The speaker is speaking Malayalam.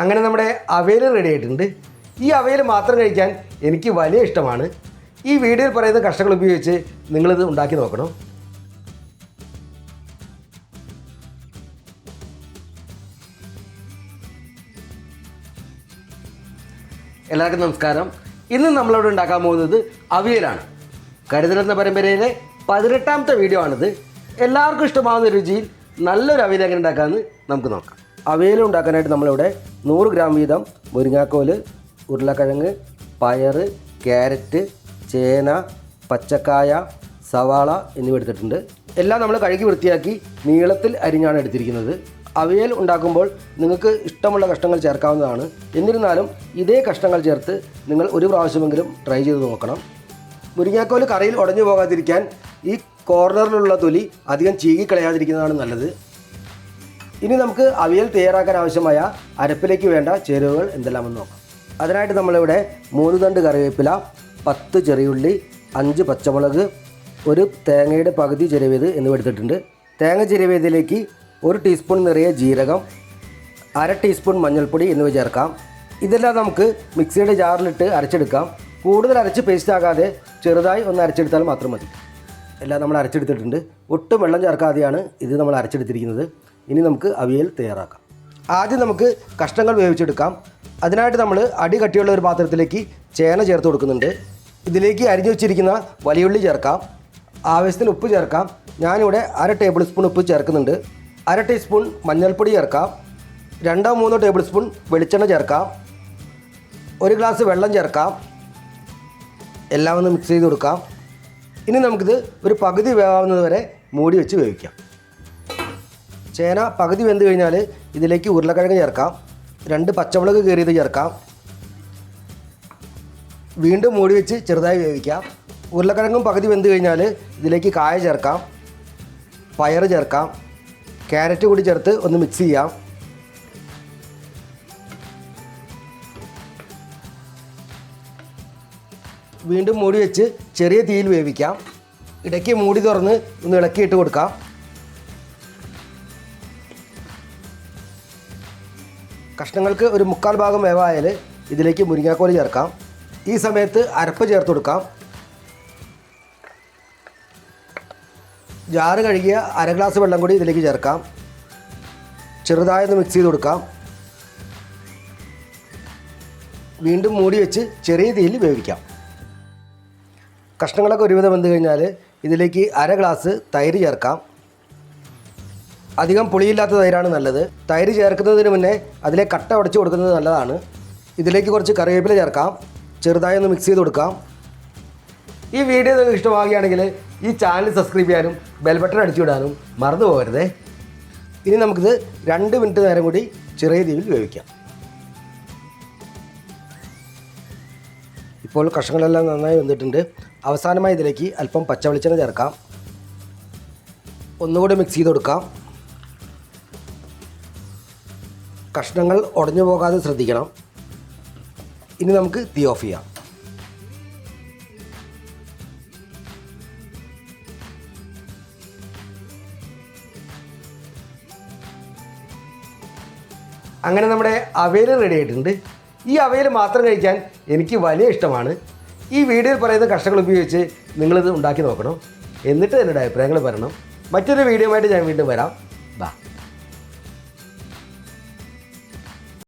അങ്ങനെ നമ്മുടെ അവയൽ റെഡി ആയിട്ടുണ്ട്. ഈ അവയൽ മാത്രം കഴിക്കാൻ എനിക്ക് വലിയ ഇഷ്ടമാണ്. ഈ വീഡിയോയിൽ പറയുന്ന കഷ്ണങ്ങൾ ഉപയോഗിച്ച് നിങ്ങളിത് ഉണ്ടാക്കി നോക്കണം. എല്ലാവർക്കും നമസ്കാരം. ഇന്ന് നമ്മളിവിടെ ഉണ്ടാക്കാൻ പോകുന്നത് അവിയലാണ്. കരുതൽ എന്ന പരമ്പരയിലെ 18ാമത്തെ വീഡിയോ ആണിത്. എല്ലാവർക്കും ഇഷ്ടമാകുന്ന രുചിയിൽ നല്ലൊരു അവിയൽ എങ്ങനെ ഉണ്ടാക്കാമെന്ന് നമുക്ക് നോക്കാം. അവിയൽ ഉണ്ടാക്കാനായിട്ട് നമ്മളിവിടെ 100 ഗ്രാം വീതം മുരിങ്ങാക്കോല്, ഉരുളക്കിഴങ്ങ്, പയർ, ക്യാരറ്റ്, ചേന, പച്ചക്കായ, സവാള എന്നിവ എടുത്തിട്ടുണ്ട്. എല്ലാം നമ്മൾ കഴുകി വൃത്തിയാക്കി നീളത്തിൽ അരിഞ്ഞാണ് എടുത്തിരിക്കുന്നത്. അവിയൽ ഉണ്ടാക്കുമ്പോൾ നിങ്ങൾക്ക് ഇഷ്ടമുള്ള കഷ്ണങ്ങൾ ചേർക്കാവുന്നതാണ്. എന്നിരുന്നാലും ഇതേ കഷ്ണങ്ങൾ ചേർത്ത് നിങ്ങൾ ഒരു പ്രാവശ്യമെങ്കിലും ട്രൈ ചെയ്ത് നോക്കണം. മുരിങ്ങാക്കോല് കറിയിൽ ഉടഞ്ഞു പോകാതിരിക്കാൻ ഈ കോർണറിലുള്ള തൊലി അധികം ചീകിക്കളയാതിരിക്കുന്നതാണ് നല്ലത്. ഇനി നമുക്ക് അവിയൽ തയ്യാറാക്കാൻ ആവശ്യമായ അരപ്പിലേക്ക് വേണ്ട ചേരുവകൾ എന്തെല്ലാമെന്ന് നോക്കാം. അതിനായിട്ട് നമ്മളിവിടെ 3 തണ്ട് കറിവേപ്പില, 10 ചെറിയുള്ളി, 5 പച്ചമുളക്, ഒരു തേങ്ങയുടെ പകുതി ചിരവിയത് എന്നിവ എടുത്തിട്ടുണ്ട്. തേങ്ങ ചിരവിയതിലേക്ക് 1 ടീസ്പൂൺ നിറയെ ജീരകം, 1/2 ടീസ്പൂൺ മഞ്ഞൾപ്പൊടി എന്നിവ ചേർക്കാം. ഇതെല്ലാം നമുക്ക് മിക്സിയുടെ ജാറിലിട്ട് അരച്ചെടുക്കാം. കൂടുതൽ അരച്ച് പേസ്റ്റ് ആകാതെ ചെറുതായി ഒന്ന് അരച്ചെടുത്താൽ മാത്രം മതി. എല്ലാം നമ്മൾ അരച്ചെടുത്തിട്ടുണ്ട്. ഒട്ടും വെള്ളം ചേർക്കാതെയാണ് ഇത് നമ്മൾ അരച്ചെടുത്തിരിക്കുന്നത്. ഇനി നമുക്ക് അവിയൽ തയ്യാറാക്കാം. ആദ്യം നമുക്ക് കഷ്ണങ്ങൾ വേവിച്ചെടുക്കാം. അതിനായിട്ട് നമ്മൾ അടി കട്ടിയുള്ള ഒരു പാത്രത്തിലേക്ക് ചേന ചേർത്ത് കൊടുക്കുന്നുണ്ട്. ഇതിലേക്ക് അരിഞ്ഞു വെച്ചിരിക്കുന്ന വലിയുള്ളി ചേർക്കാം. ആവശ്യത്തിന് ഉപ്പ് ചേർക്കാം. ഞാനിവിടെ 1/2 ടേബിൾ സ്പൂൺ ഉപ്പ് ചേർക്കുന്നുണ്ട്. 1/2 ടീസ്പൂൺ മഞ്ഞൾപ്പൊടി ചേർക്കാം. 2-3 ടേബിൾ സ്പൂൺ വെളിച്ചെണ്ണ ചേർക്കാം. 1 ഗ്ലാസ് വെള്ളം ചേർക്കാം. എല്ലാം ഒന്ന് മിക്സ് ചെയ്ത് കൊടുക്കാം. ഇനി നമുക്കിത് ഒരു പകുതി വേവാവുന്നത് വരെ മൂടി വെച്ച് വേവിക്കാം. ചേന പകുതി വെന്ത് കഴിഞ്ഞാൽ ഇതിലേക്ക് ഉരുളക്കിഴങ്ങ് ചേർക്കാം. 2 പച്ചമുളക് കീറിയത് ചേർക്കാം. വീണ്ടും മൂടി വെച്ച് ചെറുതായി വേവിക്കാം. ഉരുളക്കിഴങ്ങും പകുതി വെന്ത് കഴിഞ്ഞാൽ ഇതിലേക്ക് കായ ചേർക്കാം. പയർ ചേർക്കാം. ക്യാരറ്റ് കൂടി ചേർത്ത് ഒന്ന് മിക്സ് ചെയ്യാം. വീണ്ടും മൂടി വെച്ച് ചെറിയ തീയിൽ വേവിക്കാം. ഇടയ്ക്ക് മൂടി തുറന്ന് ഒന്ന് ഇളക്കിയിട്ട് കൊടുക്കാം. കഷ്ണങ്ങൾക്ക് ഒരു 1/4 ഭാഗം വേവായാൽ ഇതിലേക്ക് മുരിങ്ങാക്കോല് ചേർക്കാം. ഈ സമയത്ത് അരപ്പ് ചേർത്ത് കൊടുക്കാം. ജാറ് കഴുകിയ 1/2 ഗ്ലാസ് വെള്ളം കൂടി ഇതിലേക്ക് ചേർക്കാം. ചെറുതായൊന്ന് മിക്സ് ചെയ്ത് കൊടുക്കാം. വീണ്ടും മൂടി വെച്ച് ചെറിയ തീയിൽ വേവിക്കാം. കഷ്ണങ്ങളൊക്കെ ഒരുവിധം വെന്ത് കഴിഞ്ഞാൽ ഇതിലേക്ക് 1/2 ഗ്ലാസ് തൈര് ചേർക്കാം. അധികം പുളിയില്ലാത്ത തൈരാണ് നല്ലത്. തൈര് ചേർക്കുന്നതിന് മുന്നേ അതിലെ കട്ട ഉടച്ച് കൊടുക്കുന്നത് നല്ലതാണ്. ഇതിലേക്ക് കുറച്ച് കറിവേപ്പില ചേർക്കാം. ചെറുതായി ഒന്ന് മിക്സ് ചെയ്ത് കൊടുക്കാം. ഈ വീഡിയോ നിങ്ങൾക്ക് ഇഷ്ടമാവുകയാണെങ്കിൽ ഈ ചാനൽ സബ്സ്ക്രൈബ് ചെയ്യാനും ബെൽ ബട്ടൺ അടിച്ചു വിടാനും മറന്നു പോകരുതേ. ഇനി നമുക്കിത് 2 മിനിറ്റ് നേരം കൂടി ചെറിയ തീയിൽ വേവിക്കാം. ഇപ്പോൾ കഷ്ണങ്ങളെല്ലാം നന്നായി വെന്തിട്ടുണ്ട്. അവസാനമായി ഇതിലേക്ക് അല്പം പച്ച വെളിച്ചെണ്ണ ചേർക്കാം. ഒന്നുകൂടി മിക്സ് ചെയ്ത് കൊടുക്കാം. കഷ്ണങ്ങൾ ഉടഞ്ഞു പോകാതെ ശ്രദ്ധിക്കണം. ഇനി നമുക്ക് തീ ഓഫ് ചെയ്യാം. അങ്ങനെ നമ്മുടെ അവയൽ റെഡി ആയിട്ടുണ്ട്. ഈ അവയൽ മാത്രം കഴിക്കാൻ എനിക്ക് വലിയ ഇഷ്ടമാണ്. ഈ വീഡിയോയിൽ പറയുന്ന കഷ്ണങ്ങൾ ഉപയോഗിച്ച് നിങ്ങളിത് ഉണ്ടാക്കി നോക്കണം. എന്നിട്ട് എന്നോട് അഭിപ്രായങ്ങൾ പറയണം. മറ്റൊരു വീഡിയോ ആയിട്ട് ഞാൻ വീണ്ടും വരാം. ബൈ.